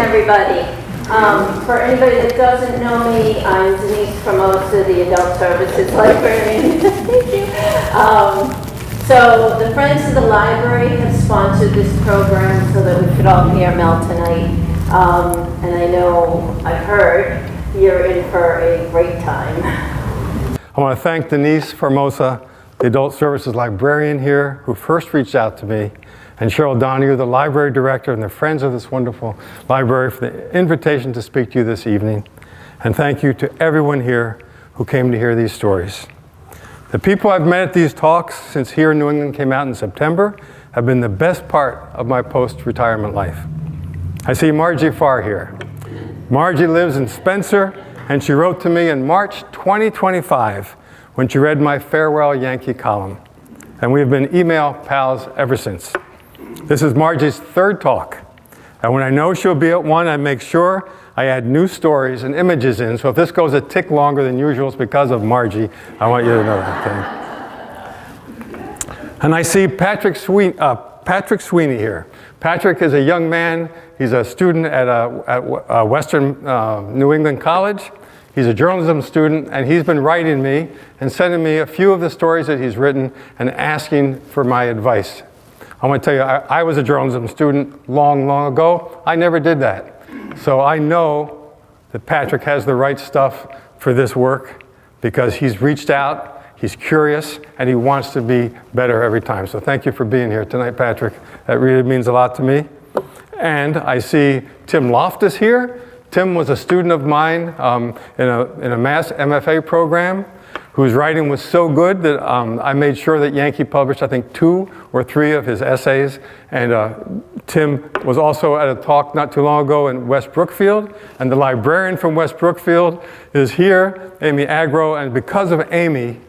everybody. For anybody that doesn't know me, I'm Denise Formosa, the Adult Services Librarian. Thank you. So the Friends of the Library have sponsored this program so that we could all hear Mel tonight. And I know, I've heard, you're in for a great time. I want to thank Denise Formosa, the Adult Services Librarian here, who first reached out to me, and Cheryl Donahue, the Library Director, and the friends of this wonderful library for the invitation to speak to you this evening. And thank you to everyone here who came to hear these stories. The people I've met at these talks since Here in New England came out in September have been the best part of my post-retirement life. I see Margie Farr here. Margie lives in Spencer, and she wrote to me in March 2025 when she read my farewell Yankee column. And we have been email pals ever since. This is Margie's third talk. And when I know she'll be at one, I make sure I add new stories and images in. So if this goes a tick longer than usual, it's because of Margie. I want you to know that, okay? And I see Patrick Sweeney here. Patrick is a young man. He's a student at Western New England College. He's a journalism student, and he's been writing me and sending me a few of the stories that he's written and asking for my advice. I want to tell you, I was a journalism student long, long ago. I never did that. So I know that Patrick has the right stuff for this work because he's reached out, he's curious, and he wants to be better every time. So thank you for being here tonight, Patrick. That really means a lot to me. And I see Tim Loftus here. Tim was a student of mine in a Mass MFA program whose writing was so good that I made sure that Yankee published, I think, 2 or 3 of his essays. And Tim was also at a talk not too long ago in West Brookfield. And the librarian from West Brookfield is here, Amy Agro. And because of Amy,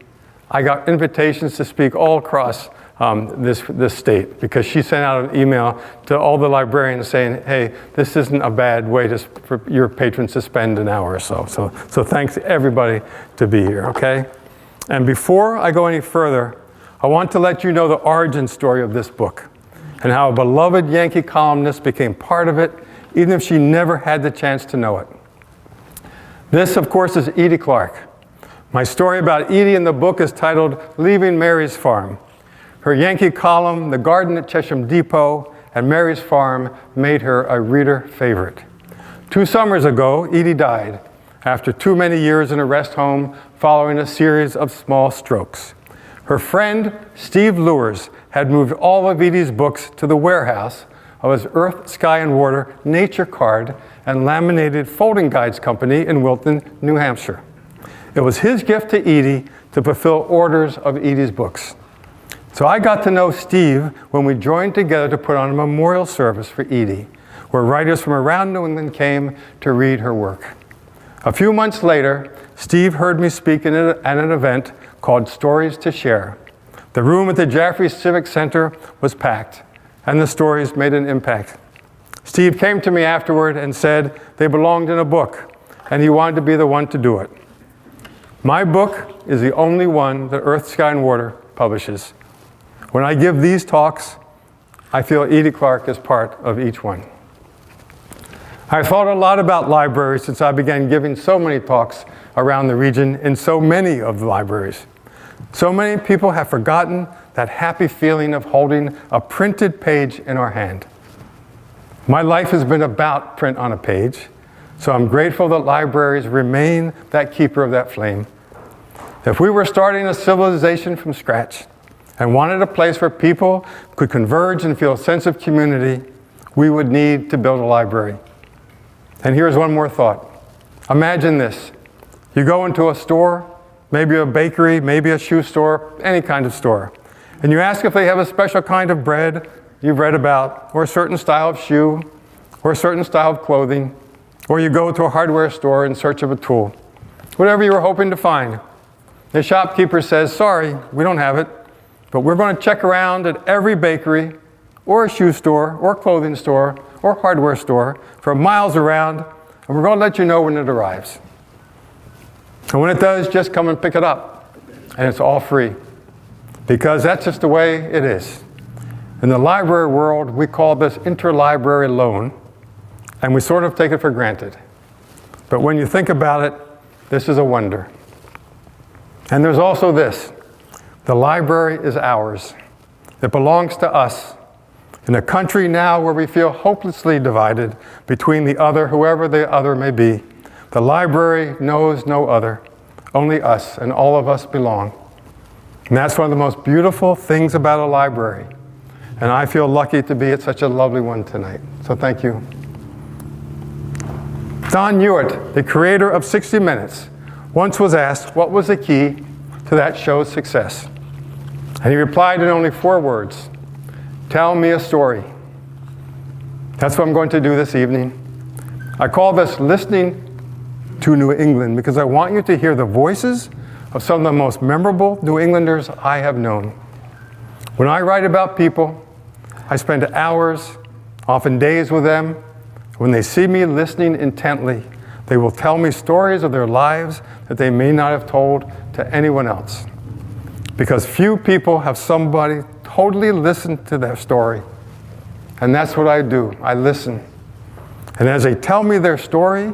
I got invitations to speak all across this state, because she sent out an email to all the librarians saying, hey, this isn't a bad way for your patrons to spend an hour or so. So thanks to everybody to be here, okay? And before I go any further, I want to let you know the origin story of this book and how a beloved Yankee columnist became part of it, even if she never had the chance to know it. This, of course, is Edie Clark. My story about Edie in the book is titled Leaving Mary's Farm. Her Yankee column, The Garden at Chesham Depot, and Mary's Farm made her a reader favorite. 2 summers ago, Edie died after too many years in a rest home following a series of small strokes. Her friend, Steve Lewers, had moved all of Edie's books to the warehouse of his Earth, Sky, and Water Nature Card and Laminated Folding Guides Company in Wilton, New Hampshire. It was his gift to Edie to fulfill orders of Edie's books. So I got to know Steve when we joined together to put on a memorial service for Edie, where writers from around New England came to read her work. A few months later, Steve heard me speak at an event called Stories to Share. The room at the Jaffrey Civic Center was packed, and the stories made an impact. Steve came to me afterward and said they belonged in a book, and he wanted to be the one to do it. My book is the only one that Earth, Sky, and Water publishes. When I give these talks, I feel Edie Clark is part of each one. I've thought a lot about libraries since I began giving so many talks around the region in so many of the libraries. So many people have forgotten that happy feeling of holding a printed page in our hand. My life has been about print on a page, so I'm grateful that libraries remain that keeper of that flame. If we were starting a civilization from scratch and wanted a place where people could converge and feel a sense of community, we would need to build a library. And here's one more thought. Imagine this. You go into a store, maybe a bakery, maybe a shoe store, any kind of store, and you ask if they have a special kind of bread you've read about, or a certain style of shoe, or a certain style of clothing, or you go to a hardware store in search of a tool. Whatever you were hoping to find. The shopkeeper says, sorry, we don't have it, but we're going to check around at every bakery, or a shoe store, or clothing store, or hardware store for miles around, and we're going to let you know when it arrives. And when it does, just come and pick it up. And it's all free. Because that's just the way it is. In the library world, we call this interlibrary loan. and we sort of take it for granted. But when you think about it, this is a wonder. And there's also this. The library is ours. It belongs to us. In a country now where we feel hopelessly divided between the other, whoever the other may be, the library knows no other. Only us, and all of us belong. And that's one of the most beautiful things about a library. And I feel lucky to be at such a lovely one tonight. So thank you. Don Hewitt, the creator of 60 Minutes, once was asked what was the key to that show's success. And he replied in only 4 words, "Tell me a story." That's what I'm going to do this evening. I call this Listening to New England because I want you to hear the voices of some of the most memorable New Englanders I have known. When I write about people, I spend hours, often days with them. When they see me listening intently, they will tell me stories of their lives that they may not have told to anyone else. Because few people have somebody totally listen to their story. And that's what I do. I listen. And as they tell me their story,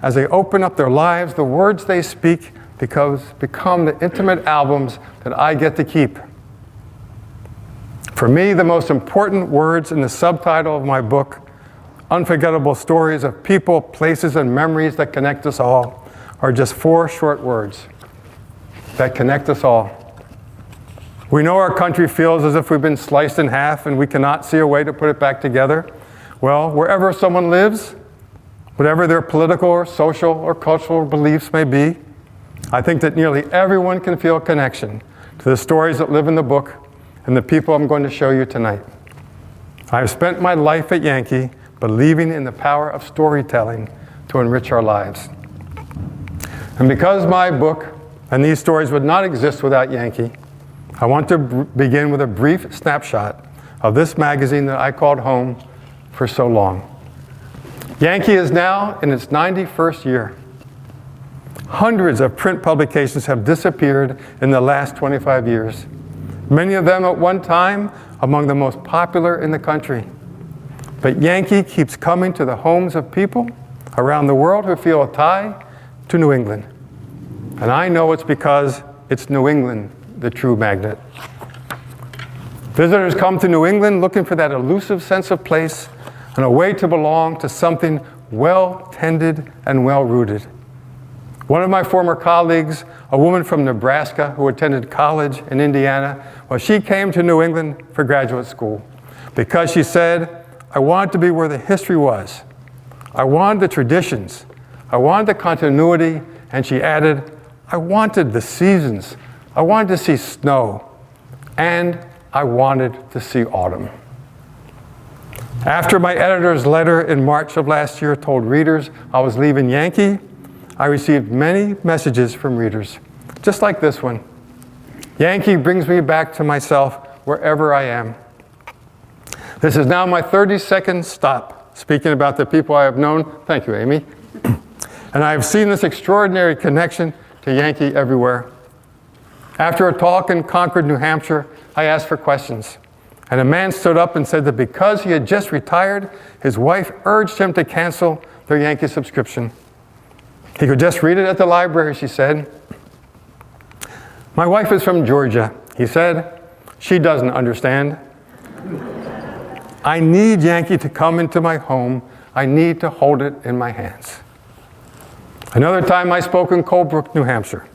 as they open up their lives, the words they speak become the intimate albums that I get to keep. For me, the most important words in the subtitle of my book, Unforgettable Stories of People, Places, and Memories That Connect Us All, are just 4 short words that connect us all. We know our country feels as if we've been sliced in half and we cannot see a way to put it back together. Well, wherever someone lives, whatever their political or social or cultural beliefs may be, I think that nearly everyone can feel a connection to the stories that live in the book and the people I'm going to show you tonight. I've spent my life at Yankee believing in the power of storytelling to enrich our lives. And because my book and these stories would not exist without Yankee, I want to begin with a brief snapshot of this magazine that I called home for so long. Yankee is now in its 91st year. Hundreds of print publications have disappeared in the last 25 years. Many of them at one time among the most popular in the country. But Yankee keeps coming to the homes of people around the world who feel a tie to New England. And I know it's because it's New England, the true magnet. Visitors come to New England looking for that elusive sense of place and a way to belong to something well-tended and well-rooted. One of my former colleagues, a woman from Nebraska who attended college in Indiana, well, she came to New England for graduate school because she said, I wanted to be where the history was. I wanted the traditions. I wanted the continuity, and she added, I wanted the seasons. I wanted to see snow, and I wanted to see autumn. After my editor's letter in March of last year told readers I was leaving Yankee, I received many messages from readers, just like this one. Yankee brings me back to myself wherever I am. This is now my 32nd stop speaking about the people I have known. Thank you, Amy. And I have seen this extraordinary connection to Yankee everywhere. After a talk in Concord, New Hampshire, I asked for questions. And a man stood up and said that because he had just retired, his wife urged him to cancel their Yankee subscription. He could just read it at the library, she said. My wife is from Georgia, he said. She doesn't understand. I need Yankee to come into my home. I need to hold it in my hands. Another time I spoke in Colebrook, New Hampshire.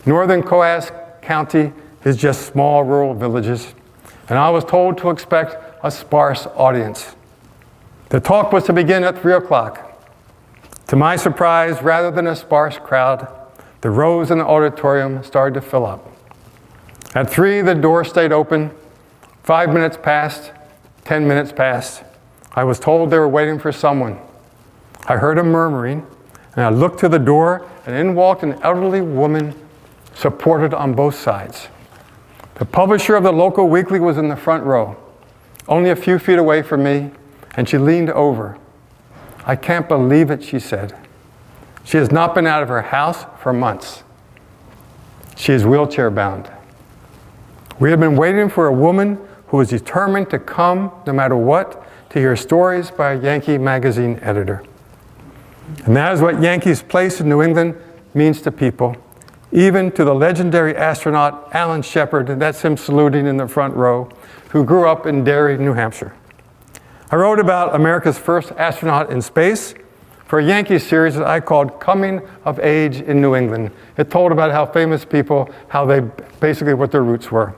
Northern Coas County is just small rural villages, and I was told to expect a sparse audience. The talk was to begin at 3 o'clock. To my surprise, rather than a sparse crowd, the rows in the auditorium started to fill up. At 3, the door stayed open. 5 minutes passed, 10 minutes passed. I was told they were waiting for someone. I heard a murmuring, and I looked to the door, and in walked an elderly woman supported on both sides. The publisher of the local weekly was in the front row, only a few feet away from me, and she leaned over. I can't believe it, she said. She has not been out of her house for months. She is wheelchair bound. We have been waiting for a woman who was determined to come, no matter what, to hear stories by a Yankee Magazine editor. And that is what Yankee's place in New England means to people, even to the legendary astronaut Alan Shepard, and that's him saluting in the front row, who grew up in Derry, New Hampshire. I wrote about America's first astronaut in space for a Yankee series that I called Coming of Age in New England. It told about how famous people, how they, basically what their roots were.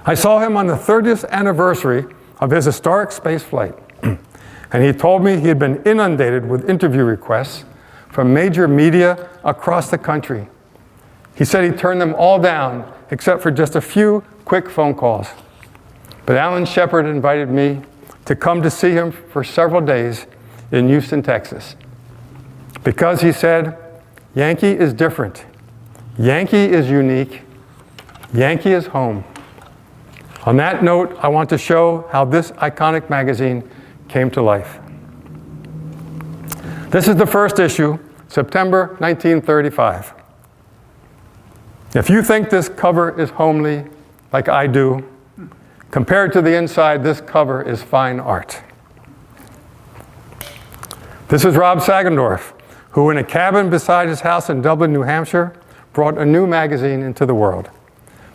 I saw him on the 30th anniversary of his historic space flight. And he told me he had been inundated with interview requests from major media across the country. He said he turned them all down, except for just a few quick phone calls. But Alan Shepard invited me to come to see him for several days in Houston, Texas. Because he said, Yankee is different. Yankee is unique. Yankee is home. On that note, I want to show how this iconic magazine came to life. This is the first issue, September 1935. If you think this cover is homely, like I do, compared to the inside, this cover is fine art. This is Rob Sagendorf, who in a cabin beside his house in Dublin, New Hampshire, brought a new magazine into the world.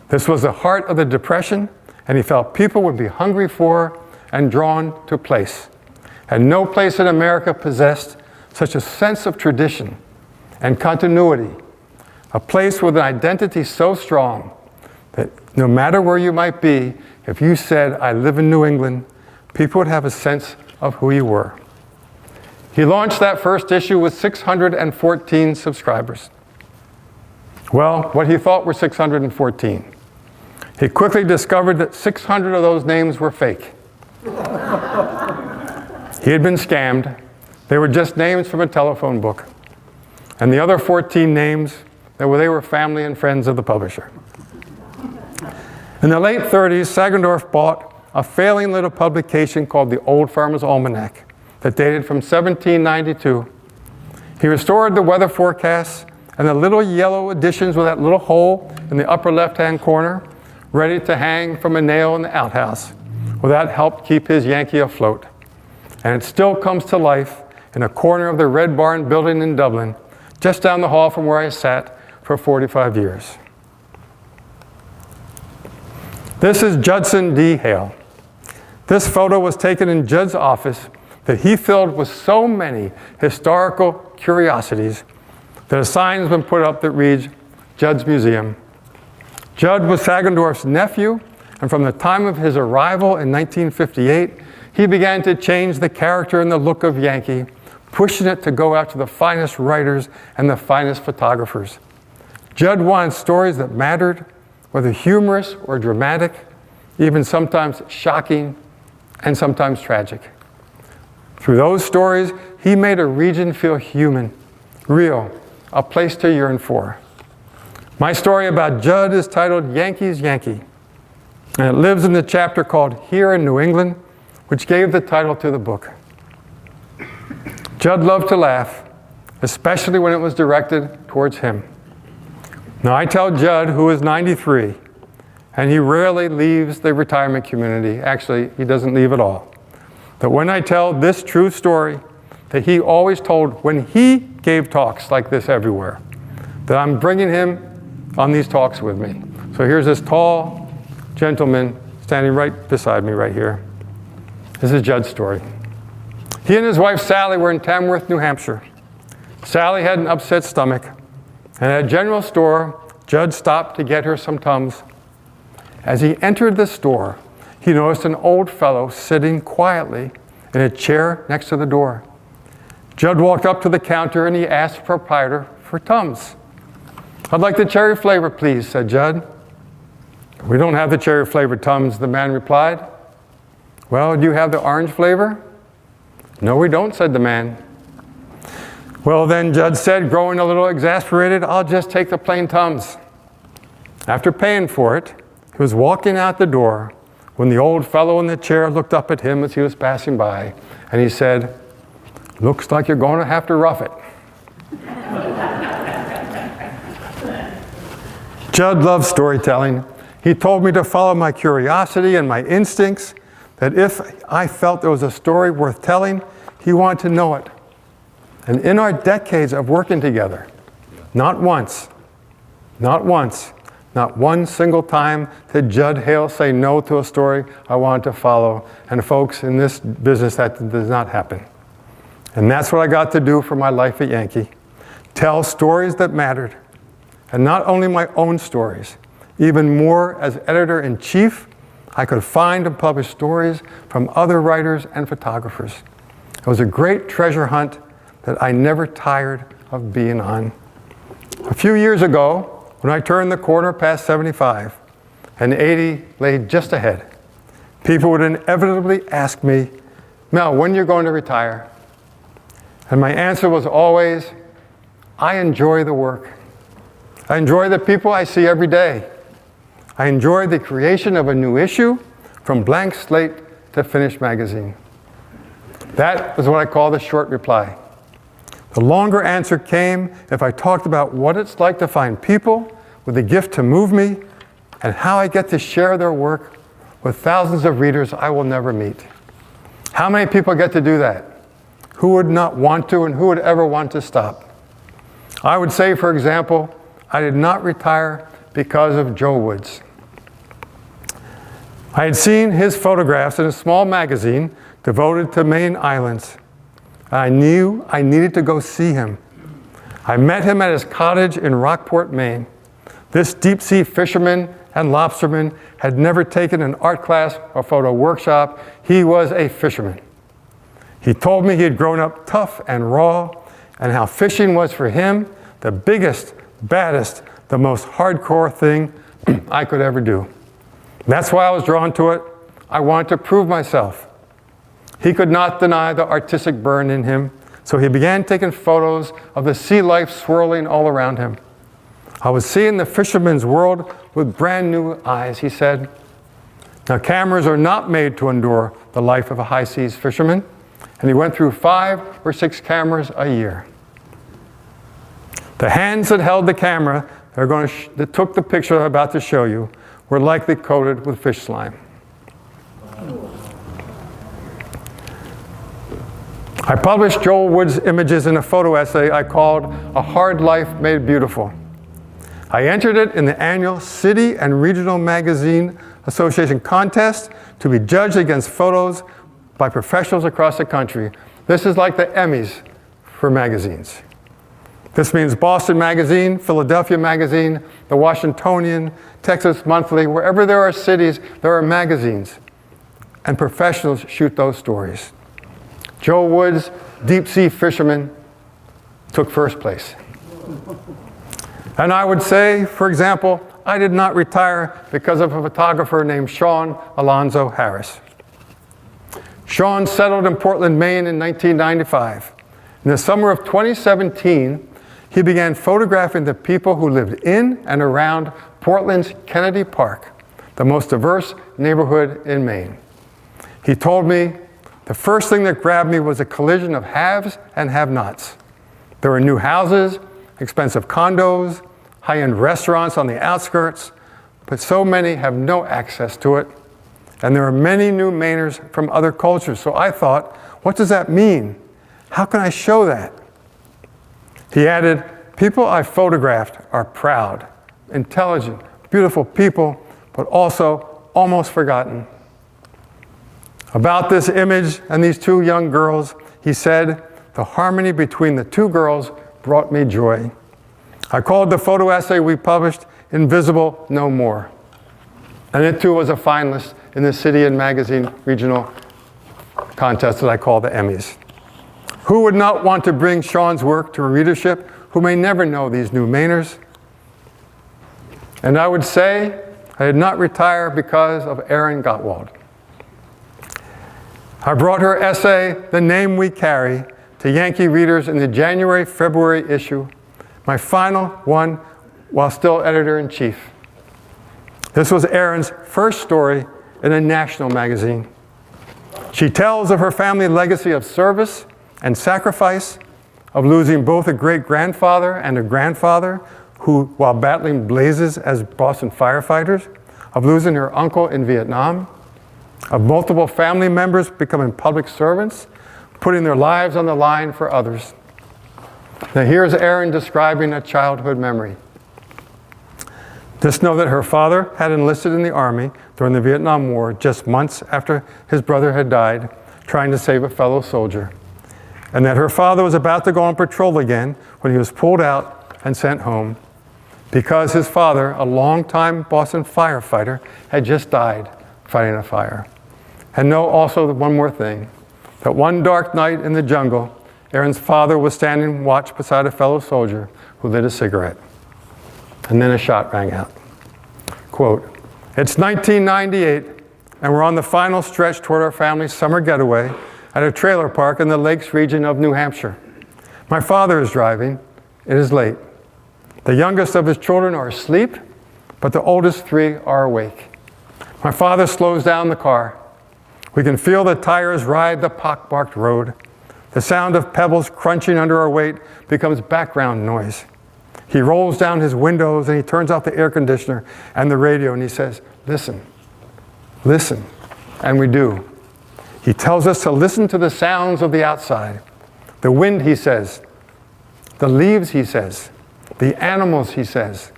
This was the heart of the Depression, and he felt people would be hungry for and drawn to place. And no place in America possessed such a sense of tradition and continuity, a place with an identity so strong that no matter where you might be, if you said, I live in New England, people would have a sense of who you were. He launched that first issue with 614 subscribers. Well, what he thought were 614. He quickly discovered that 600 of those names were fake. He had been scammed. They were just names from a telephone book. And the other 14 names, they were family and friends of the publisher. In the late 30s, Sagendorf bought a failing little publication called the Old Farmer's Almanac that dated from 1792. He restored the weather forecasts and the little yellow editions with that little hole in the upper left-hand corner, ready to hang from a nail in the outhouse. Well, that helped keep his Yankee afloat. And it still comes to life in a corner of the Red Barn building in Dublin, just down the hall from where I sat for 45 years. This is Judson D. Hale. This photo was taken in Judd's office that he filled with so many historical curiosities that a sign has been put up that reads, Judd's Museum. Judd was Sagendorf's nephew, and from the time of his arrival in 1958, he began to change the character and the look of Yankee, pushing it to go after the finest writers and the finest photographers. Judd wanted stories that mattered, whether humorous or dramatic, even sometimes shocking and sometimes tragic. Through those stories, he made a region feel human, real, a place to yearn for. My story about Judd is titled Yankee's Yankee, and it lives in the chapter called Here in New England, which gave the title to the book. Judd loved to laugh, especially when it was directed towards him. Now, I tell Judd, who is 93, and he rarely leaves the retirement community. Actually, he doesn't leave at all. But when I tell this true story that he always told when he gave talks like this everywhere, that I'm bringing him on these talks with me. So here's this tall gentleman standing right beside me right here. This is Judd's story. He and his wife Sally were in Tamworth, New Hampshire. Sally had an upset stomach, and at a general store, Judd stopped to get her some Tums. As he entered the store, he noticed an old fellow sitting quietly in a chair next to the door. Judd walked up to the counter and he asked the proprietor for Tums. I'd like the cherry flavor, please, said Judd. We don't have the cherry flavored Tums, the man replied. Well, do you have the orange flavor? No, we don't, said the man. Well, then, Judd said, growing a little exasperated, I'll just take the plain Tums. After paying for it, he was walking out the door when the old fellow in the chair looked up at him as he was passing by, and he said, looks like you're going to have to rough it. Judd loved storytelling, He told me to follow my curiosity and my instincts, that if I felt there was a story worth telling, he wanted to know it. And in our decades of working together, not once, not one single time did Judd Hale say no to a story I wanted to follow. And folks, in this business, that does not happen. And that's what I got to do for my life at Yankee. Tell stories that mattered. And not only my own stories, even more as editor-in-chief, I could find and publish stories from other writers and photographers. It was a great treasure hunt that I never tired of being on. A few years ago, when I turned the corner past 75, and 80 lay just ahead, people would inevitably ask me, Mel, when are you going to retire? And my answer was always, I enjoy the work. I enjoy the people I see every day. I enjoy the creation of a new issue, from blank slate to finished magazine. That was what I call the short reply. The longer answer came if I talked about what it's like to find people with a gift to move me and how I get to share their work with thousands of readers I will never meet. How many people get to do that? Who would not want to, and who would ever want to stop? I would say, for example, I did not retire because of Joe Woods. I had seen his photographs in a small magazine devoted to Maine islands. I knew I needed to go see him. I met him at his cottage in Rockport, Maine. This deep-sea fisherman and lobsterman had never taken an art class or photo workshop. He was a fisherman. He told me he had grown up tough and raw, and how fishing was for him the biggest, baddest, the most hardcore thing I could ever do. That's why I was drawn to it. I wanted to prove myself. He could not deny the artistic burn in him, so he began taking photos of the sea life swirling all around him. I was seeing the fisherman's world with brand new eyes, he said. Now, cameras are not made to endure the life of a high seas fisherman, and he went through 5 or 6 cameras a year. The hands that held the camera that took the picture I'm about to show you were likely coated with fish slime. I published Joel Wood's images in a photo essay I called A Hard Life Made Beautiful. I entered it in the annual City and Regional Magazine Association contest to be judged against photos by professionals across the country. This is like the Emmys for magazines. This means Boston Magazine, Philadelphia Magazine, the Washingtonian, Texas Monthly. Wherever there are cities, there are magazines. And professionals shoot those stories. Joe Woods, deep sea fisherman, took first place. And I would say, for example, I did not retire because of a photographer named Sean Alonzo Harris. Sean settled in Portland, Maine in 1995. In the summer of 2017, he began photographing the people who lived in and around Portland's Kennedy Park, the most diverse neighborhood in Maine. He told me, the first thing that grabbed me was a collision of haves and have-nots. There were new houses, expensive condos, high-end restaurants on the outskirts, but so many have no access to it. And there are many new Mainers from other cultures. So I thought, what does that mean? How can I show that? He added, people I photographed are proud, intelligent, beautiful people, but also almost forgotten. About this image and these 2 young girls, he said, the harmony between the 2 girls brought me joy. I called the photo essay we published Invisible No More. And it too was a finalist in the City and Magazine regional contest that I call the Emmys. Who would not want to bring Sean's work to a readership who may never know these new Mainers? And I would say I did not retire because of Erin Gottwald. I brought her essay, The Name We Carry, to Yankee readers in the January-February issue, my final one while still editor-in-chief. This was Erin's first story in a national magazine. She tells of her family legacy of service and sacrifice, of losing both a great-grandfather and a grandfather who, while battling blazes as Boston firefighters, of losing her uncle in Vietnam, of multiple family members becoming public servants, putting their lives on the line for others. Now here's Erin describing a childhood memory. Just know that her father had enlisted in the Army during the Vietnam War just months after his brother had died, trying to save a fellow soldier. And that her father was about to go on patrol again when he was pulled out and sent home because his father, a longtime Boston firefighter, had just died fighting a fire. And know also one more thing, that one dark night in the jungle, Erin's father was standing watch beside a fellow soldier who lit a cigarette. And then a shot rang out. Quote, "It's 1998, and we're on the final stretch toward our family's summer getaway at a trailer park in the Lakes region of New Hampshire. My father is driving. It is late. The youngest of his children are asleep, but the oldest three are awake. My father slows down the car. We can feel the tires ride the pockmarked road. The sound of pebbles crunching under our weight becomes background noise. He rolls down his windows and he turns off the air conditioner and the radio and he says, 'Listen, listen.' And we do. He tells us to listen to the sounds of the outside. The wind, he says. The leaves, he says. The animals, he says.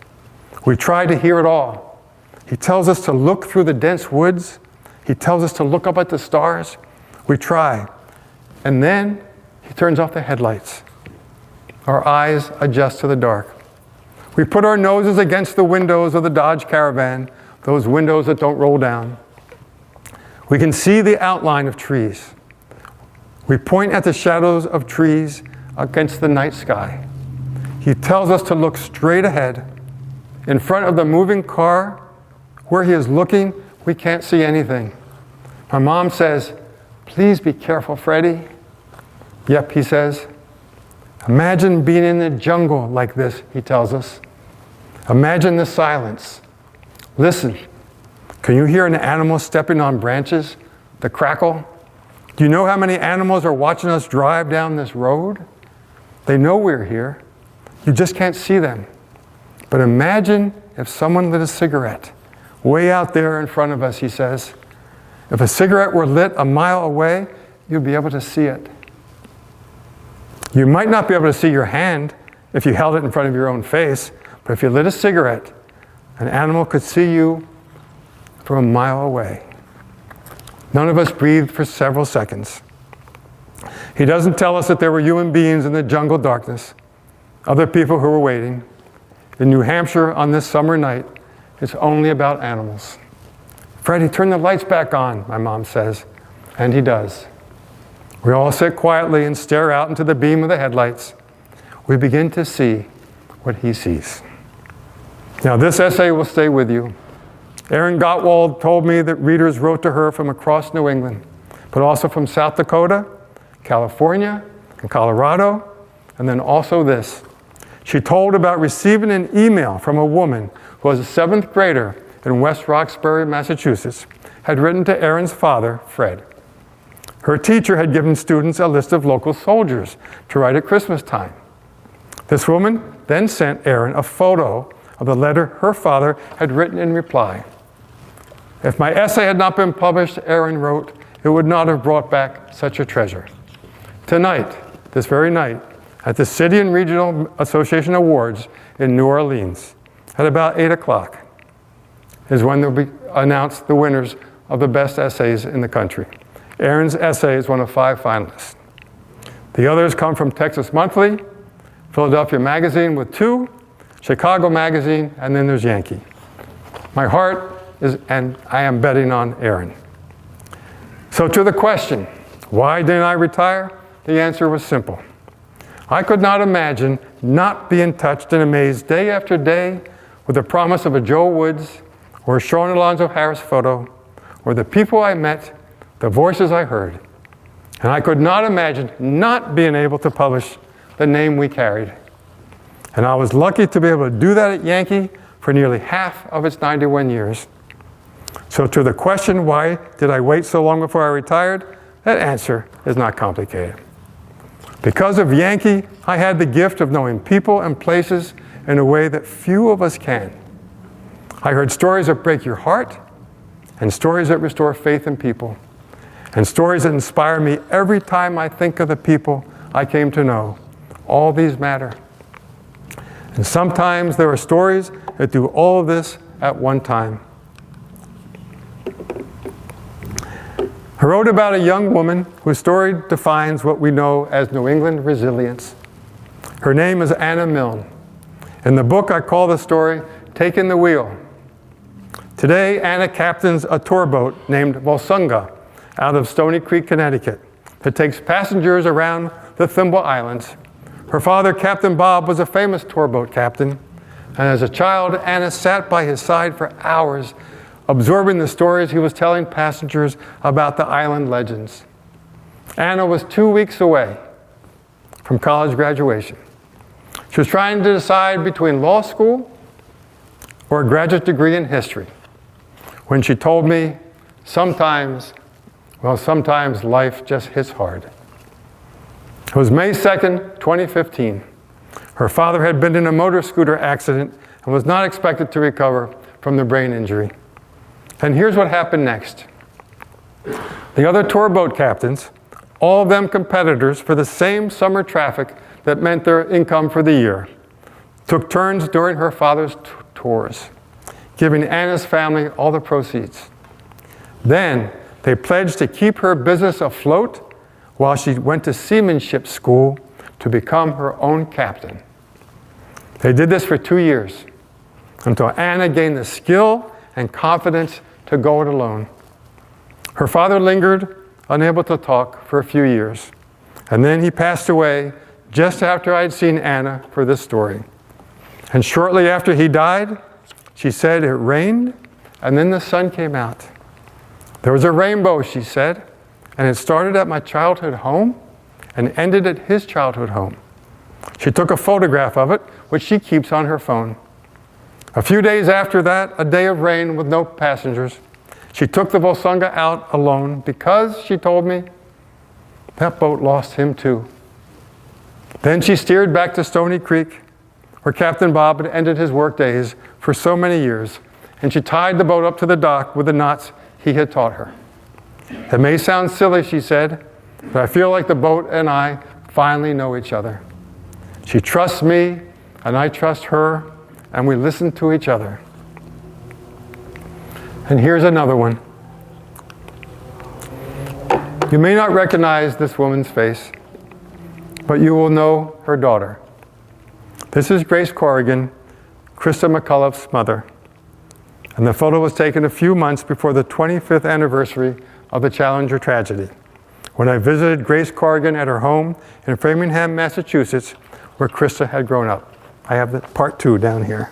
We try to hear it all. He tells us to look through the dense woods. He tells us to look up at the stars. We try. And then he turns off the headlights. Our eyes adjust to the dark. We put our noses against the windows of the Dodge Caravan, those windows that don't roll down. We can see the outline of trees. We point at the shadows of trees against the night sky. He tells us to look straight ahead. In front of the moving car, where he is looking, we can't see anything. My mom says, 'Please be careful, Freddie.' Yep, he says. Imagine being in the jungle like this, he tells us. Imagine the silence. Listen. Can you hear an animal stepping on branches? The crackle? Do you know how many animals are watching us drive down this road? They know we're here. You just can't see them. But imagine if someone lit a cigarette way out there in front of us, he says. If a cigarette were lit a mile away, you'd be able to see it. You might not be able to see your hand if you held it in front of your own face, but if you lit a cigarette, an animal could see you from a mile away. None of us breathed for several seconds. He doesn't tell us that there were human beings in the jungle darkness, other people who were waiting. In New Hampshire on this summer night, it's only about animals. Freddie, turn the lights back on, my mom says, and he does. We all sit quietly and stare out into the beam of the headlights. We begin to see what he sees. Now, this essay will stay with you. Erin Gottwald told me that readers wrote to her from across New England, but also from South Dakota, California, and Colorado, and then also this. She told about receiving an email from a woman who was a 7th grader in West Roxbury, Massachusetts, had written to Erin's father, Fred. Her teacher had given students a list of local soldiers to write at Christmas time. This woman then sent Erin a photo of the letter her father had written in reply. If my essay had not been published, Erin wrote, it would not have brought back such a treasure. Tonight, this very night, at the City and Regional Association Awards in New Orleans, at about 8 o'clock, is when they'll be announced the winners of the best essays in the country. Erin's essay is one of 5 finalists. The others come from Texas Monthly, Philadelphia Magazine with 2, Chicago Magazine, and then there's Yankee. My heart is, and I am betting on Erin. So to the question, why didn't I retire? The answer was simple. I could not imagine not being touched and amazed day after day with the promise of a Joe Woods or a Sean Alonzo Harris photo, or the people I met, the voices I heard. And I could not imagine not being able to publish the name we carried. And I was lucky to be able to do that at Yankee for nearly half of its 91 years. So to the question, why did I wait so long before I retired? That answer is not complicated. Because of Yankee, I had the gift of knowing people and places in a way that few of us can. I heard stories that break your heart, and stories that restore faith in people, and stories that inspire me every time I think of the people I came to know. All these matter. And sometimes there are stories that do all of this at one time. I wrote about a young woman whose story defines what we know as New England resilience. Her name is Anna Milne. In the book, I call the story Taking the Wheel. Today, Anna captains a tour boat named Volsunga out of Stony Creek, Connecticut, that takes passengers around the Thimble Islands. Her father, Captain Bob, was a famous tour boat captain, and as a child, Anna sat by his side for hours, absorbing the stories he was telling passengers about the island legends. Anna was 2 weeks away from college graduation. She was trying to decide between law school or a graduate degree in history when she told me, sometimes life just hits hard. It was May 2nd, 2015. Her father had been in a motor scooter accident and was not expected to recover from the brain injury. And here's what happened next. The other tour boat captains, all of them competitors for the same summer traffic that meant their income for the year, took turns during her father's tours, giving Anna's family all the proceeds. Then they pledged to keep her business afloat while she went to seamanship school to become her own captain. They did this for 2 years until Anna gained the skill and confidence to go it alone. Her father lingered, unable to talk, for a few years. And then he passed away just after I'd seen Anna for this story. And shortly after he died, she said it rained, and then the sun came out. There was a rainbow, she said, and it started at my childhood home and ended at his childhood home. She took a photograph of it, which she keeps on her phone. A few days after that, a day of rain with no passengers, she took the Volsunga out alone because, she told me, that boat lost him too. Then she steered back to Stony Creek, where Captain Bob had ended his work days for so many years, and she tied the boat up to the dock with the knots he had taught her. It may sound silly, she said, but I feel like the boat and I finally know each other. She trusts me, and I trust her, and we listen to each other. And here's another one. You may not recognize this woman's face, but you will know her daughter. This is Grace Corrigan, Krista McCullough's mother. And the photo was taken a few months before the 25th anniversary of the Challenger tragedy, when I visited Grace Corrigan at her home in Framingham, Massachusetts, where Krista had grown up. I have the part 2 down here.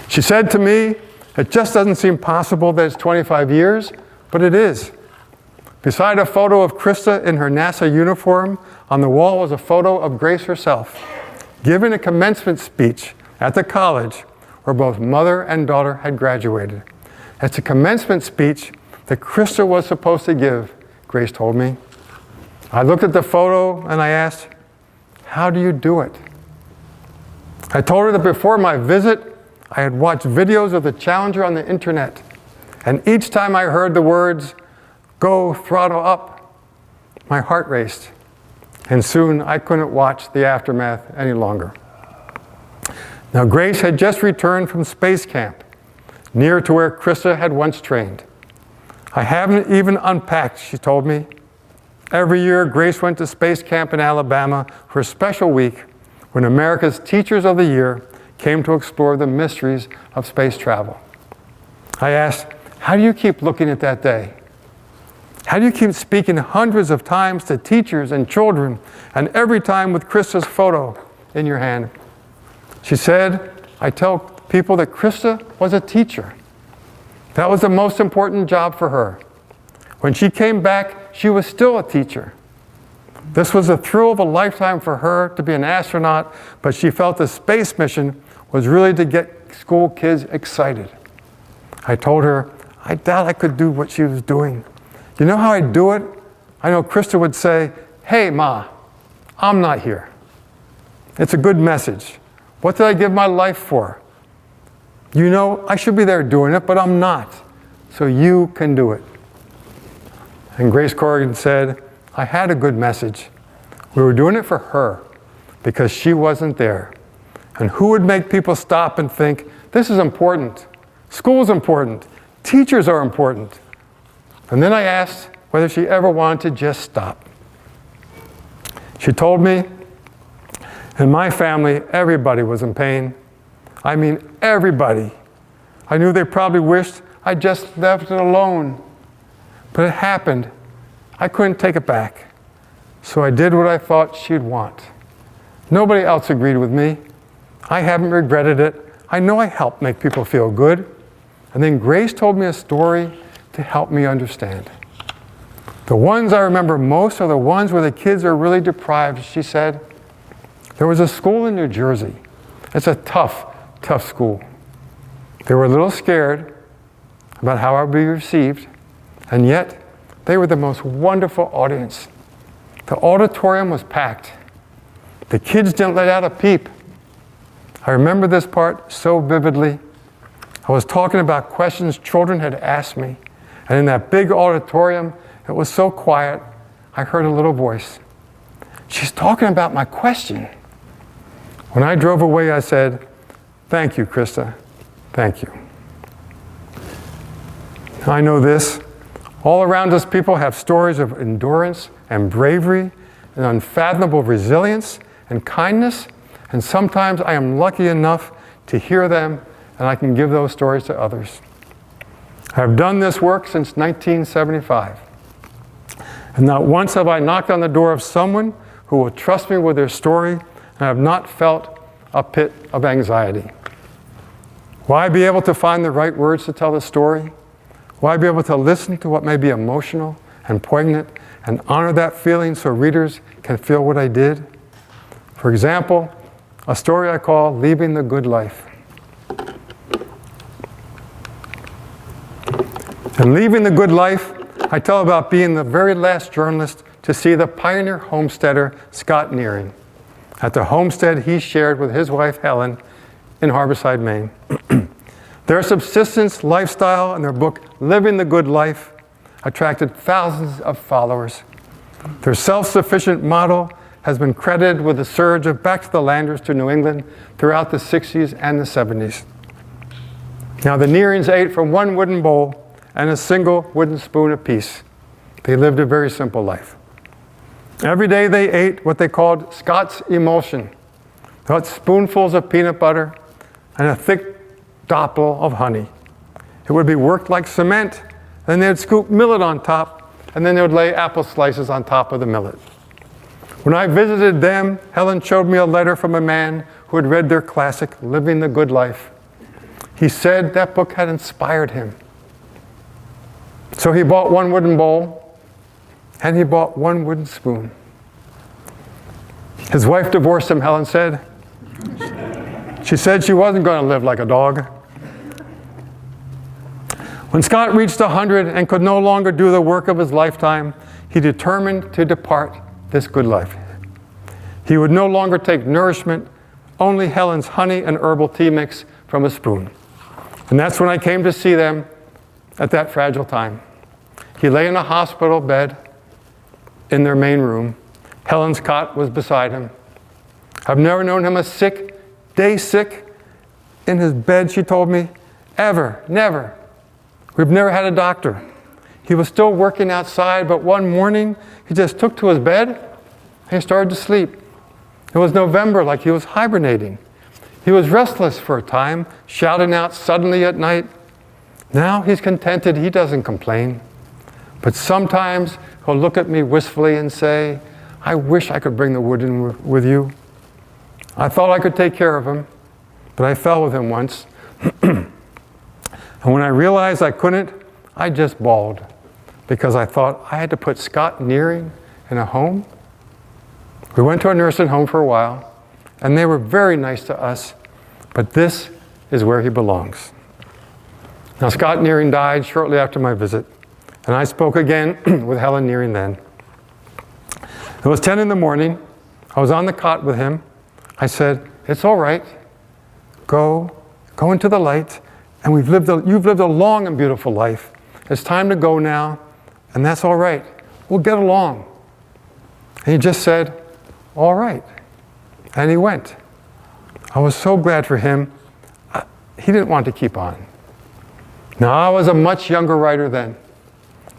She said to me, it just doesn't seem possible that it's 25 years, but it is. Beside a photo of Krista in her NASA uniform, on the wall was a photo of Grace herself, giving a commencement speech at the college where both mother and daughter had graduated. It's a commencement speech that Krista was supposed to give, Grace told me. I looked at the photo and I asked, how do you do it? I told her that before my visit, I had watched videos of the Challenger on the internet, and each time I heard the words, "Go throttle up," my heart raced, and soon I couldn't watch the aftermath any longer. Now, Grace had just returned from space camp, near to where Krista had once trained. I haven't even unpacked, she told me. Every year, Grace went to space camp in Alabama for a special week when America's Teachers of the Year came to explore the mysteries of space travel. I asked, how do you keep looking at that day? How do you keep speaking hundreds of times to teachers and children, and every time with Krista's photo in your hand? She said, I tell people that Krista was a teacher. That was the most important job for her. When she came back, she was still a teacher. This was a thrill of a lifetime for her to be an astronaut, but she felt the space mission was really to get school kids excited. I told her, I doubt I could do what she was doing. You know how I do it? I know Krista would say, hey, Ma, I'm not here. It's a good message. What did I give my life for? You know, I should be there doing it, but I'm not. So you can do it. And Grace Corrigan said, I had a good message. We were doing it for her because she wasn't there. And who would make people stop and think, this is important. School's important. Teachers are important. And then I asked whether she ever wanted to just stop. She told me, in my family, everybody was in pain. I mean, everybody. I knew they probably wished I just left it alone. But it happened. I couldn't take it back. So I did what I thought she'd want. Nobody else agreed with me. I haven't regretted it. I know I helped make people feel good. And then Grace told me a story to help me understand. The ones I remember most are the ones where the kids are really deprived, she said. There was a school in New Jersey. It's a tough, tough school. They were a little scared about how I would be received, and yet they were the most wonderful audience. The auditorium was packed. The kids didn't let out a peep. I remember this part so vividly. I was talking about questions children had asked me, and in that big auditorium, it was so quiet, I heard a little voice. She's talking about my question. When I drove away, I said, thank you, Krista. Thank you. I know this. All around us, people have stories of endurance and bravery and unfathomable resilience and kindness. And sometimes I am lucky enough to hear them, and I can give those stories to others. I have done this work since 1975. And not once have I knocked on the door of someone who will trust me with their story, and I have not felt a pit of anxiety. Why be able to find the right words to tell the story? Why be able to listen to what may be emotional and poignant and honor that feeling so readers can feel what I did? For example, a story I call Leaving the Good Life. In Leaving the Good Life, I tell about being the very last journalist to see the pioneer homesteader Scott Nearing at the homestead he shared with his wife Helen in Harborside, Maine. Their subsistence lifestyle and their book, Living the Good Life, attracted thousands of followers. Their self-sufficient model has been credited with the surge of back to the landers to New England throughout the 60s and the 70s. Now, the Nearings ate from one wooden bowl and a single wooden spoon apiece. They lived a very simple life. Every day they ate what they called Scott's emulsion, about spoonfuls of peanut butter and a thick doppel of honey. It would be worked like cement, then they'd scoop millet on top, and then they would lay apple slices on top of the millet. When I visited them, Helen showed me a letter from a man who had read their classic, Living the Good Life. He said that book had inspired him. So he bought one wooden bowl, and he bought one wooden spoon. His wife divorced him, Helen said. She said she wasn't going to live like a dog. When Scott reached 100 and could no longer do the work of his lifetime, he determined to depart this good life. He would no longer take nourishment, only Helen's honey and herbal tea mix from a spoon. And that's when I came to see them at that fragile time. He lay in a hospital bed in their main room. Helen's cot was beside him. I've never known him a day sick in his bed, she told me, ever, never. We've never had a doctor. He was still working outside, but one morning he just took to his bed and he started to sleep. It was November, like he was hibernating. He was restless for a time, shouting out suddenly at night. Now he's contented, he doesn't complain. But sometimes he'll look at me wistfully and say, I wish I could bring the wood in with you. I thought I could take care of him, but I fell with him once. And when I realized I couldn't, I just bawled because I thought I had to put Scott Nearing in a home. We went to a nursing home for a while, and they were very nice to us, but this is where he belongs. Now, Scott Nearing died shortly after my visit, and I spoke again with Helen Nearing then. It was 10 in the morning. I was on the cot with him. I said, it's all right. go into the light, and you've lived a long and beautiful life. It's time to go now, and that's all right. We'll get along. And he just said, all right. And he went. I was so glad for him. He didn't want to keep on. Now, I was a much younger writer then,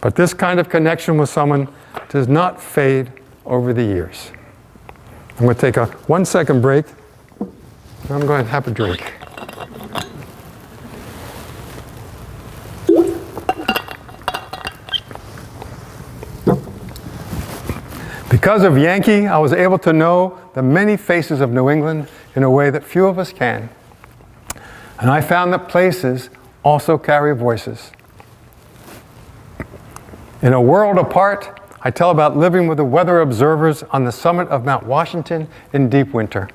but this kind of connection with someone does not fade over the years. I'm going to take a 1-second break. I'm going to have a drink. Because of Yankee, I was able to know the many faces of New England in a way that few of us can. And I found that places also carry voices. In A World Apart, I tell about living with the weather observers on the summit of Mount Washington in deep winter.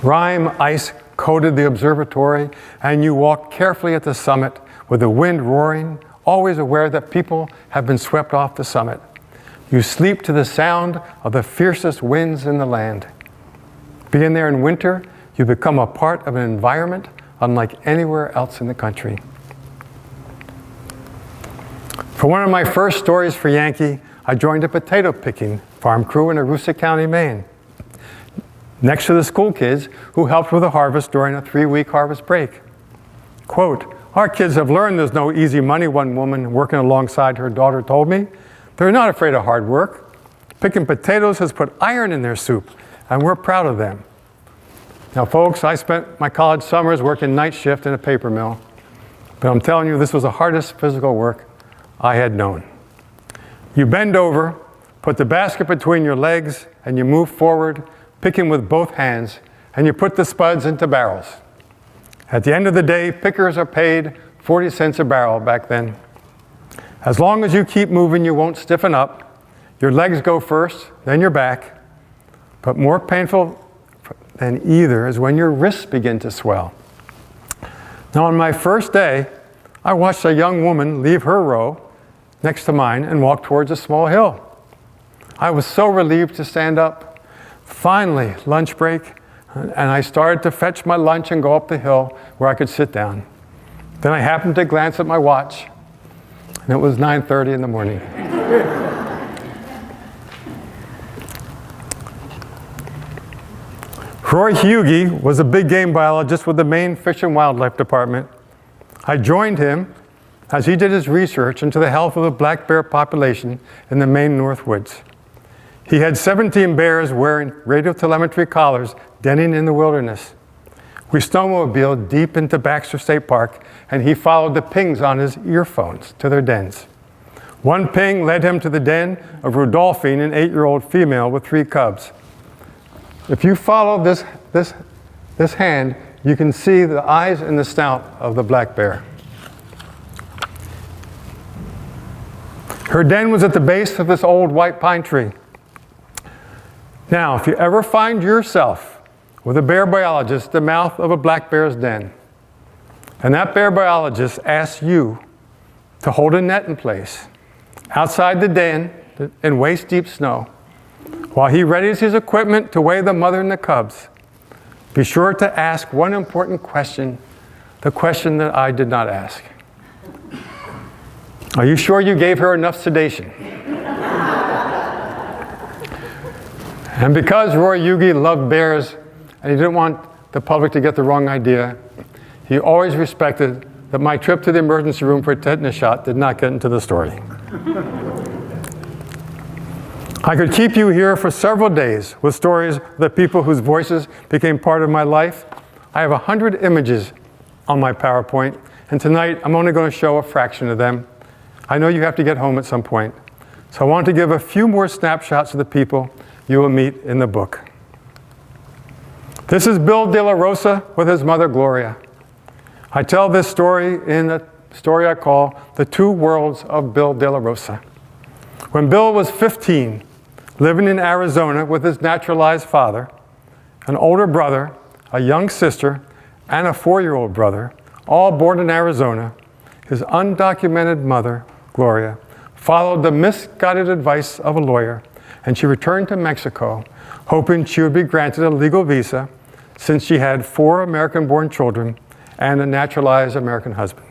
Rime ice coated the observatory, and you walk carefully at the summit with the wind roaring, always aware that people have been swept off the summit. You sleep to the sound of the fiercest winds in the land. Being there in winter, you become a part of an environment unlike anywhere else in the country. For one of my first stories for Yankee, I joined a potato picking farm crew in Aroostook County, Maine, next to the school kids who helped with the harvest during a 3-week harvest break. Quote, "Our kids have learned there's no easy money," one woman working alongside her daughter told me. "They're not afraid of hard work. Picking potatoes has put iron in their soup, and we're proud of them." Now, folks, I spent my college summers working night shift in a paper mill, but I'm telling you, this was the hardest physical work I had known. You bend over, put the basket between your legs, and you move forward, picking with both hands, and you put the spuds into barrels. At the end of the day, pickers are paid 40 cents a barrel back then. As long as you keep moving, you won't stiffen up. Your legs go first, then your back. But more painful than either is when your wrists begin to swell. Now, on my first day, I watched a young woman leave her row next to mine and walk towards a small hill. I was so relieved to stand up. Finally, lunch break, and I started to fetch my lunch and go up the hill where I could sit down. Then I happened to glance at my watch, and it was 9:30 in the morning. Roy Hughey was a big game biologist with the Maine Fish and Wildlife Department. I joined him as he did his research into the health of the black bear population in the Maine Northwoods. He had 17 bears wearing radiotelemetry collars denning in the wilderness. We snowmobiled deep into Baxter State Park, and he followed the pings on his earphones to their dens. One ping led him to the den of Rudolphine, an 8-year-old female with 3 cubs. If you follow this hand, you can see the eyes and the snout of the black bear. Her den was at the base of this old white pine tree. Now, if you ever find yourself with a bear biologist at the mouth of a black bear's den, and that bear biologist asks you to hold a net in place outside the den in waist-deep snow, while he readies his equipment to weigh the mother and the cubs, be sure to ask one important question, the question that I did not ask. Are you sure you gave her enough sedation? And because Roy Hughey loved bears and he didn't want the public to get the wrong idea, he always respected that my trip to the emergency room for a tetanus shot did not get into the story. I could keep you here for several days with stories of the people whose voices became part of my life. I have 100 images on my PowerPoint, and tonight I'm only going to show a fraction of them. I know you have to get home at some point, so I want to give a few more snapshots of the people you will meet in the book. This is Bill De La Rosa with his mother Gloria. I tell this story in a story I call The Two Worlds of Bill De La Rosa. When Bill was 15, living in Arizona with his naturalized father, an older brother, a young sister, and a 4-year-old brother, all born in Arizona, his undocumented mother, Gloria, followed the misguided advice of a lawyer, and she returned to Mexico, hoping she would be granted a legal visa since she had 4 American-born children and a naturalized American husband.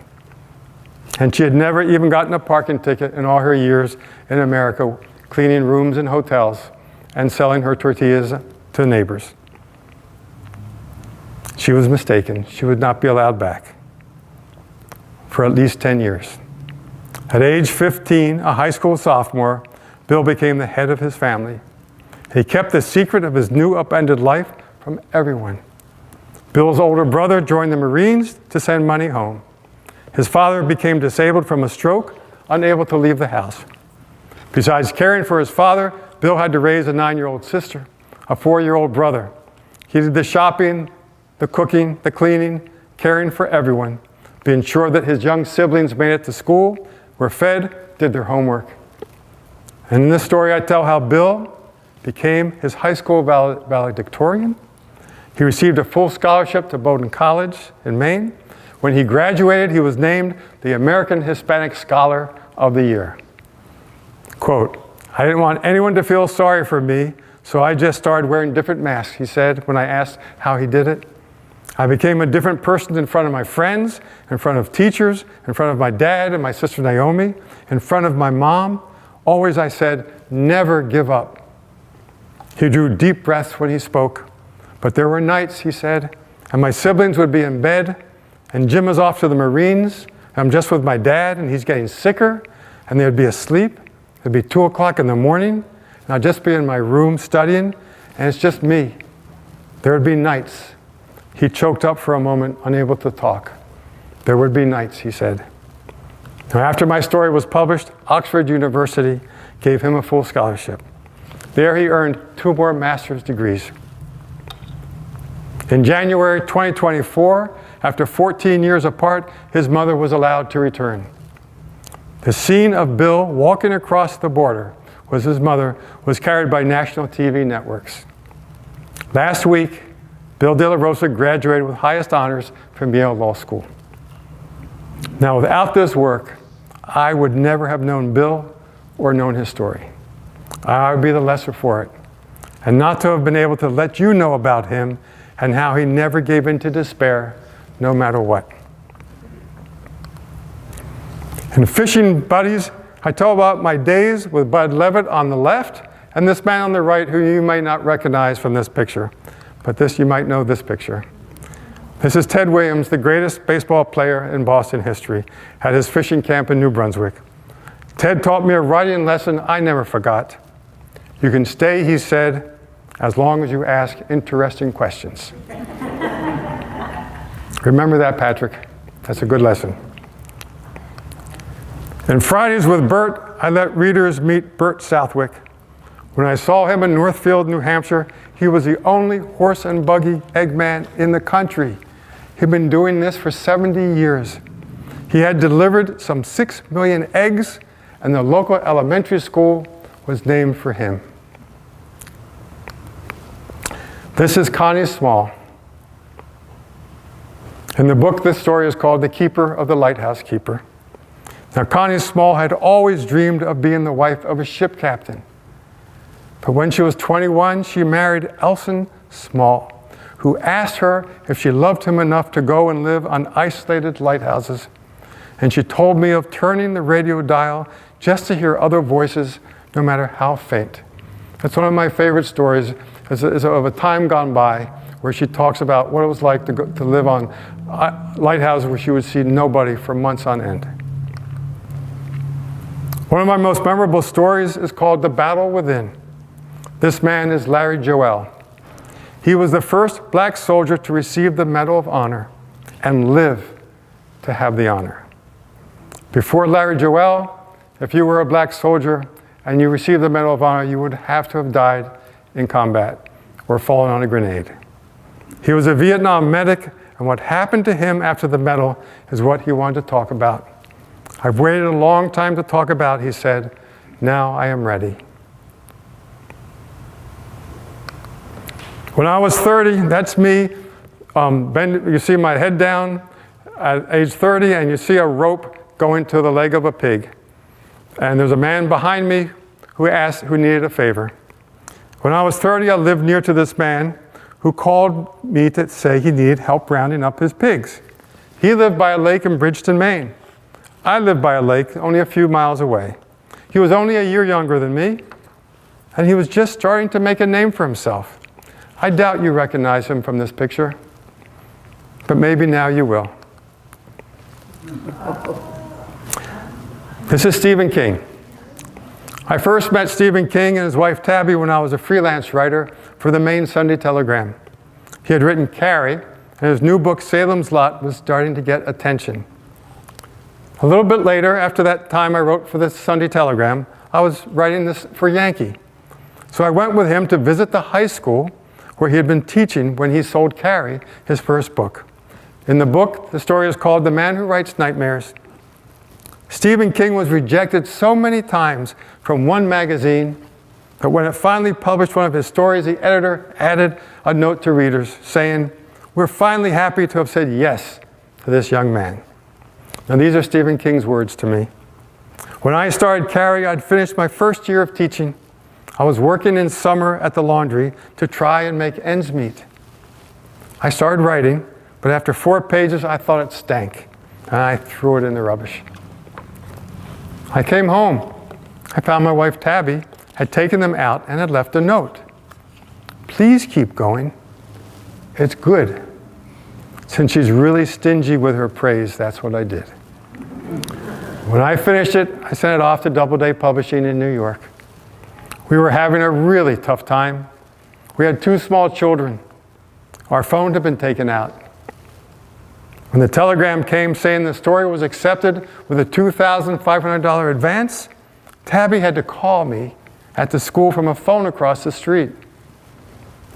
And she had never even gotten a parking ticket in all her years in America, cleaning rooms in hotels and selling her tortillas to neighbors. She was mistaken. She would not be allowed back for at least 10 years. At age 15, a high school sophomore, Bill became the head of his family. He kept the secret of his new upended life from everyone. Bill's older brother joined the Marines to send money home. His father became disabled from a stroke, unable to leave the house. Besides caring for his father, Bill had to raise a 9-year-old sister, a 4-year-old brother. He did the shopping, the cooking, the cleaning, caring for everyone, being sure that his young siblings made it to school, were fed, did their homework. And in this story, I tell how Bill became his high school valedictorian. He received a full scholarship to Bowdoin College in Maine. When he graduated, he was named the American Hispanic Scholar of the Year. Quote, "I didn't want anyone to feel sorry for me, so I just started wearing different masks," he said when I asked how he did it. "I became a different person in front of my friends, in front of teachers, in front of my dad and my sister Naomi, in front of my mom. Always I said, never give up." He drew deep breaths when he spoke. "But there were nights," he said, "and my siblings would be in bed, and Jim is off to the Marines, and I'm just with my dad, and he's getting sicker, and they'd be asleep. It'd be 2 o'clock in the morning, and I'd just be in my room studying, and it's just me. There would be nights." He choked up for a moment, unable to talk. "There would be nights," he said. Now, after my story was published, Oxford University gave him a full scholarship. There he earned 2 more master's degrees. In January 2024, after 14 years apart, his mother was allowed to return. The scene of Bill walking across the border with his mother was carried by national TV networks. Last week, Bill De La Rosa graduated with highest honors from Yale Law School. Now, without this work, I would never have known Bill or known his story. I would be the lesser for it. And not to have been able to let you know about him and how he never gave in to despair, no matter what. In Fishing Buddies, I tell about my days with Bud Levitt on the left and this man on the right who you may not recognize from this picture. But this, you might know this picture. This is Ted Williams, the greatest baseball player in Boston history, at his fishing camp in New Brunswick. Ted taught me a writing lesson I never forgot. "You can stay," he said, "as long as you ask interesting questions." Remember that, Patrick. That's a good lesson. In Fridays with Bert, I let readers meet Bert Southwick. When I saw him in Northfield, New Hampshire, he was the only horse and buggy eggman in the country. He'd been doing this for 70 years. He had delivered some 6 million eggs, and the local elementary school was named for him. This is Connie Small. In the book, this story is called The Keeper of the Lighthouse Keeper. Now, Connie Small had always dreamed of being the wife of a ship captain. But when she was 21, she married Elson Small, who asked her if she loved him enough to go and live on isolated lighthouses. And she told me of turning the radio dial just to hear other voices, no matter how faint. That's one of my favorite stories, is of a time gone by where she talks about what it was like to live on lighthouses where she would see nobody for months on end. One of my most memorable stories is called The Battle Within. This man is Larry Joel. He was the first black soldier to receive the Medal of Honor and live to have the honor. Before Larry Joel, if you were a black soldier and you received the Medal of Honor, you would have to have died in combat or fallen on a grenade. He was a Vietnam medic, and what happened to him after the medal is what he wanted to talk about. "I've waited a long time to talk about," he said. "Now I am ready." When I was 30, that's me. You see my head down at age 30, and you see a rope going to the leg of a pig. And there's a man behind me who needed a favor. When I was 30, I lived near to this man who called me to say he needed help rounding up his pigs. He lived by a lake in Bridgeton, Maine. I lived by a lake only a few miles away. He was only a year younger than me, and he was just starting to make a name for himself. I doubt you recognize him from this picture, but maybe now you will. This is Stephen King. I first met Stephen King and his wife Tabby when I was a freelance writer for the Maine Sunday Telegram. He had written Carrie, and his new book, Salem's Lot, was starting to get attention. A little bit later, after that time I wrote for the Sunday Telegram, I was writing this for Yankee. So I went with him to visit the high school where he had been teaching when he sold Carrie, his first book. In the book, the story is called The Man Who Writes Nightmares. Stephen King was rejected so many times from one magazine, but when it finally published one of his stories, the editor added a note to readers saying, "We're finally happy to have said yes to this young man." Now these are Stephen King's words to me. When I started Carrie, I'd finished my first year of teaching. I was working in summer at the laundry to try and make ends meet. I started writing, but after 4 pages, I thought it stank, and I threw it in the rubbish. I came home. I found my wife Tabby had taken them out and had left a note. "Please keep going. It's good." Since she's really stingy with her praise, that's what I did. When I finished it, I sent it off to Doubleday Publishing in New York. We were having a really tough time. We had 2 small children. Our phone had been taken out. When the telegram came saying the story was accepted with a $2,500 advance, Tabby had to call me at the school from a phone across the street.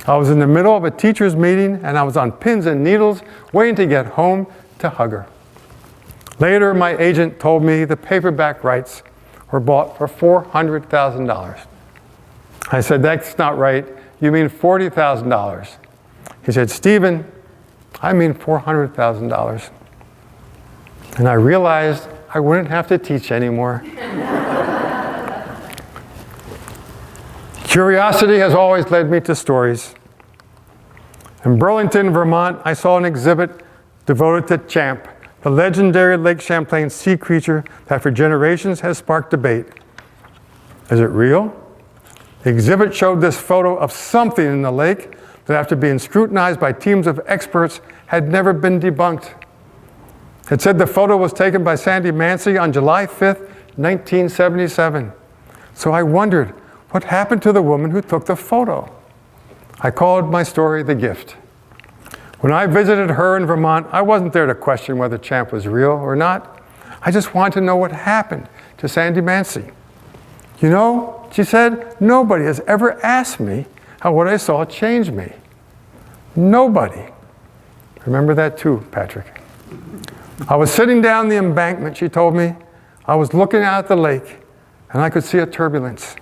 I was in the middle of a teacher's meeting and I was on pins and needles waiting to get home to hug her. Later, my agent told me the paperback rights were bought for $400,000. I said, "That's not right. You mean $40,000. He said, "Stephen, I mean $400,000. And I realized I wouldn't have to teach anymore. Curiosity has always led me to stories. In Burlington, Vermont, I saw an exhibit devoted to Champ, the legendary Lake Champlain sea creature that for generations has sparked debate. Is it real? The exhibit showed this photo of something in the lake that, after being scrutinized by teams of experts, had never been debunked. It said the photo was taken by Sandy Mancy on July 5th, 1977. So I wondered, what happened to the woman who took the photo? I called my story The Gift. When I visited her in Vermont, I wasn't there to question whether Champ was real or not. I just wanted to know what happened to Sandy Mancy. "You know," she said, "nobody has ever asked me how what I saw changed me. Nobody." Remember that too, Patrick. I was sitting down the embankment, she told me. I was looking out at the lake, and I could see a turbulence.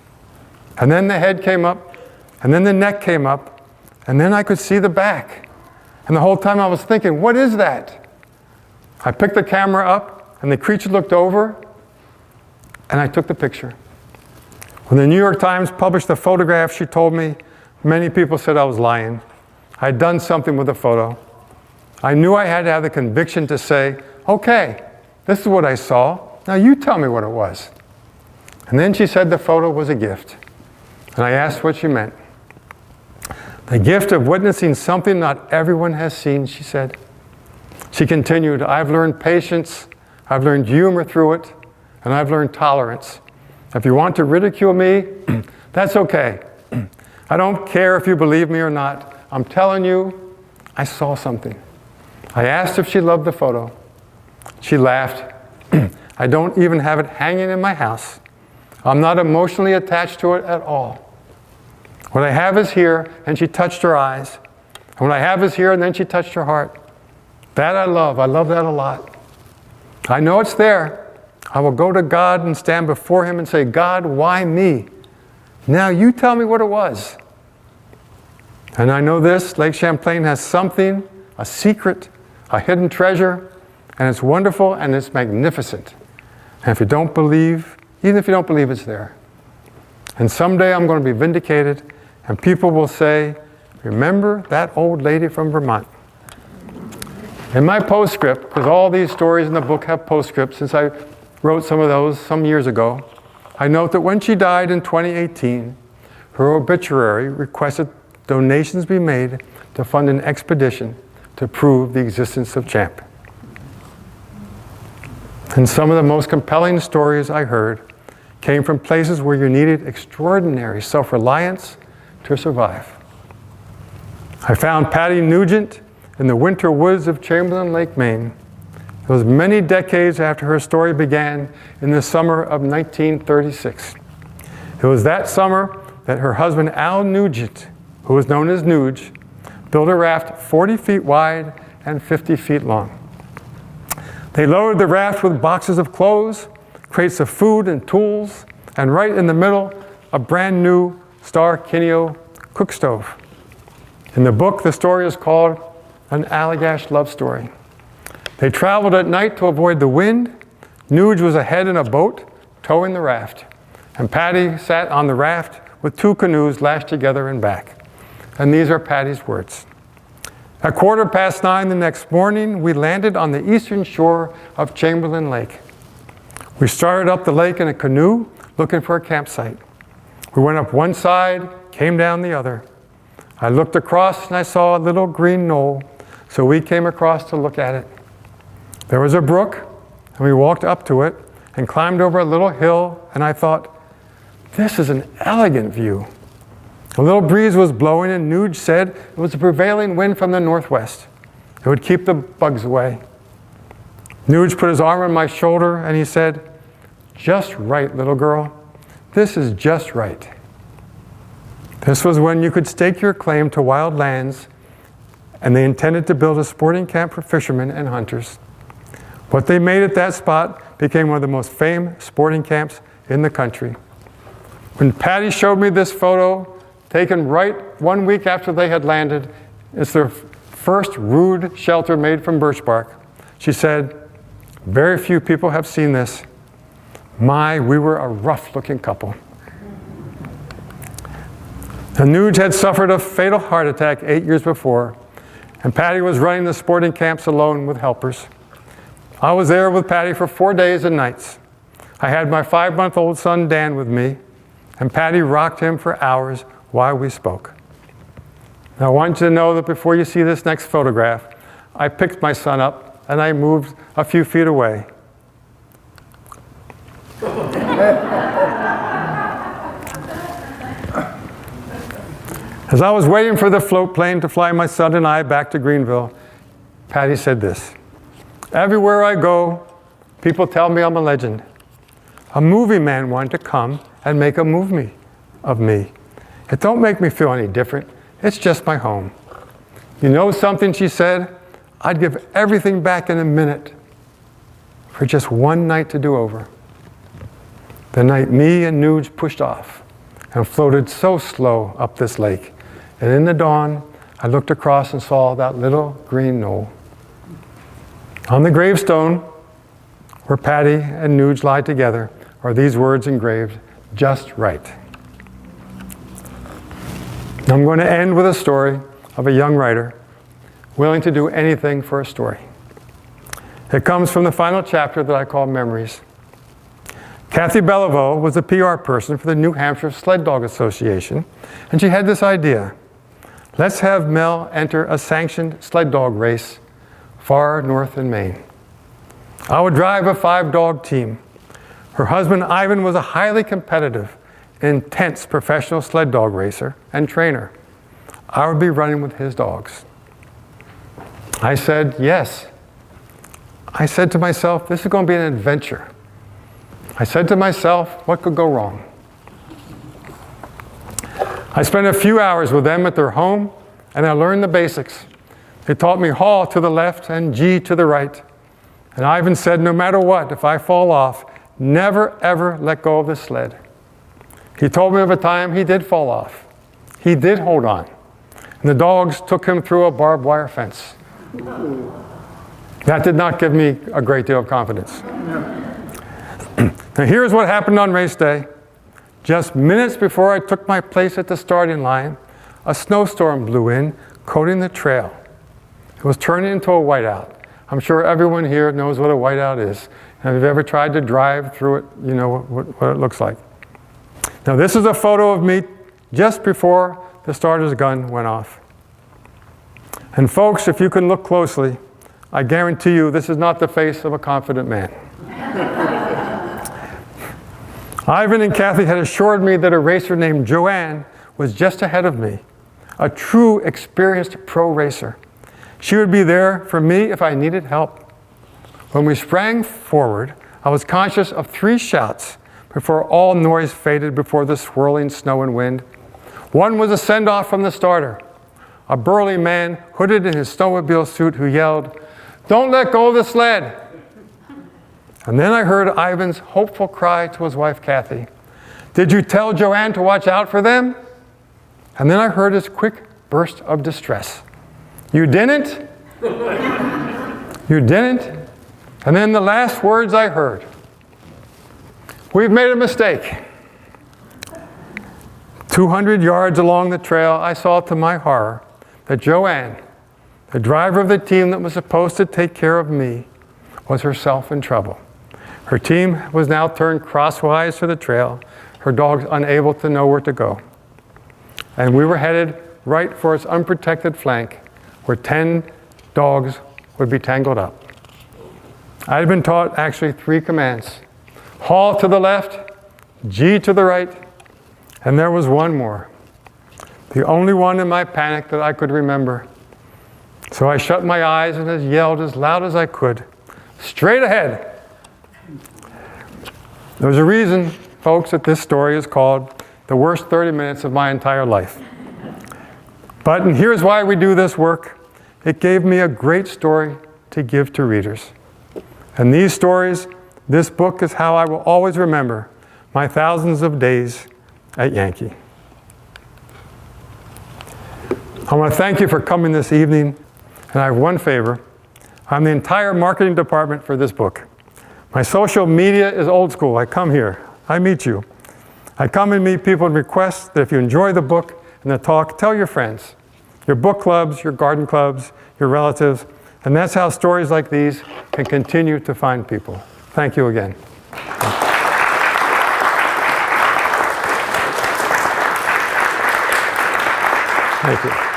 And then the head came up, and then the neck came up, and then I could see the back. And the whole time I was thinking, what is that? I picked the camera up, and the creature looked over, and I took the picture. When the New York Times published the photograph, she told me, many people said I was lying. I had done something with the photo. I knew I had to have the conviction to say, okay, this is what I saw. Now you tell me what it was. And then she said the photo was a gift. And I asked what she meant. The gift of witnessing something not everyone has seen, she said. She continued, I've learned patience, I've learned humor through it, and I've learned tolerance. If you want to ridicule me, that's okay. I don't care if you believe me or not. I'm telling you, I saw something. I asked if she loved the photo. She laughed. I don't even have it hanging in my house. I'm not emotionally attached to it at all. What I have is here, and she touched her eyes. And what I have is here, and then she touched her heart. That I love. I love that a lot. I know it's there. I will go to God and stand before him and say, God, why me? Now you tell me what it was. And I know this, Lake Champlain has something, a secret, a hidden treasure, and it's wonderful and it's magnificent. And if you don't believe, even if you don't believe it's there. And someday I'm going to be vindicated, and people will say, remember that old lady from Vermont. In my postscript, because all these stories in the book have postscripts since I wrote some of those some years ago, I note that when she died in 2018, her obituary requested donations be made to fund an expedition to prove the existence of Champ. And some of the most compelling stories I heard came from places where you needed extraordinary self-reliance to survive. I found Patty Nugent in the winter woods of Chamberlain Lake, Maine. It was many decades after her story began in the summer of 1936. It was that summer that her husband, Al Nugent, who was known as Nuge, built a raft 40 feet wide and 50 feet long. They loaded the raft with boxes of clothes, crates of food and tools, and right in the middle, a brand new Star Kineo cook stove. In the book, the story is called An Allagash Love Story. They traveled at night to avoid the wind. Nuge was ahead in a boat, towing the raft. And Patty sat on the raft with two canoes lashed together and back. And these are Patty's words. At 9:15 the next morning, we landed on the eastern shore of Chamberlain Lake. We started up the lake in a canoe, looking for a campsite. We went up one side, came down the other. I looked across and I saw a little green knoll, so we came across to look at it. There was a brook, and we walked up to it and climbed over a little hill, and I thought, this is an elegant view. A little breeze was blowing, and Nuge said it was a prevailing wind from the northwest. It would keep the bugs away. Nuge put his arm on my shoulder, and he said, just right, little girl. This is just right. This was when you could stake your claim to wild lands, and they intended to build a sporting camp for fishermen and hunters. What they made at that spot became one of the most famed sporting camps in the country. When Patty showed me this photo, taken right 1 week after they had landed, it's their first rude shelter made from birch bark. She said, very few people have seen this. My, we were a rough-looking couple. The Nuge had suffered a fatal heart attack 8 years before, and Patty was running the sporting camps alone with helpers. I was there with Patty for 4 days and nights. I had my 5-month-old son Dan with me, and Patty rocked him for hours while we spoke. Now, I want you to know that before you see this next photograph, I picked my son up and I moved a few feet away. As I was waiting for the float plane to fly my son and I back to Greenville, Patty said this, everywhere I go, people tell me I'm a legend. A movie man wanted to come and make a movie of me. It don't make me feel any different. It's just my home. You know something, she said? I'd give everything back in a minute for just one night to do over. The night me and Nuge pushed off and floated so slow up this lake. And in the dawn, I looked across and saw that little green knoll. On the gravestone, where Patty and Nuge lie together, are these words engraved, just right. I'm going to end with a story of a young writer willing to do anything for a story. It comes from the final chapter that I call Memories. Kathy Bellevaux was a PR person for the New Hampshire Sled Dog Association, and she had this idea. Let's have Mel enter a sanctioned sled dog race far north in Maine. I would drive a 5-dog team. Her husband, Ivan, was a highly competitive, intense professional sled dog racer and trainer. I would be running with his dogs. I said, yes. I said to myself, this is going to be an adventure. I said to myself, what could go wrong? I spent a few hours with them at their home, and I learned the basics. They taught me haw to the left and G to the right. And Ivan said, no matter what, if I fall off, never ever let go of the sled. He told me of a time he did fall off. He did hold on. And the dogs took him through a barbed wire fence. That did not give me a great deal of confidence. Now here's what happened on race day. Just minutes before I took my place at the starting line, a snowstorm blew in, coating the trail. It was turning into a whiteout. I'm sure everyone here knows what a whiteout is. And if you've ever tried to drive through it, you know what it looks like. Now this is a photo of me just before the starter's gun went off. And folks, if you can look closely, I guarantee you this is not the face of a confident man. Ivan and Kathy had assured me that a racer named Joanne was just ahead of me, a true experienced pro racer. She would be there for me if I needed help. When we sprang forward, I was conscious of 3 shouts before all noise faded before the swirling snow and wind. One was a send-off from the starter, a burly man hooded in his snowmobile suit who yelled, "Don't let go of the sled!" And then I heard Ivan's hopeful cry to his wife, Kathy, "Did you tell Joanne to watch out for them?" And then I heard his quick burst of distress. "You didn't? You didn't?" And then the last words I heard, "We've made a mistake." 200 yards along the trail, I saw to my horror that Joanne, the driver of the team that was supposed to take care of me, was herself in trouble. Her team was now turned crosswise to the trail, her dogs unable to know where to go. And we were headed right for its unprotected flank, where 10 dogs would be tangled up. I had been taught actually 3 commands: haul to the left, G to the right, and there was one more. The only one in my panic that I could remember. So I shut my eyes and yelled as loud as I could, "Straight ahead!" There's a reason, folks, that this story is called the worst 30 minutes of my entire life. But, and here's why we do this work, it gave me a great story to give to readers. And these stories, this book is how I will always remember my thousands of days at Yankee. I want to thank you for coming this evening, and I have one favor. I'm the entire marketing department for this book. My social media is old school. I come here, I meet you. I come and meet people and request that if you enjoy the book and the talk, tell your friends, your book clubs, your garden clubs, your relatives, and that's how stories like these can continue to find people. Thank you again. Thank you.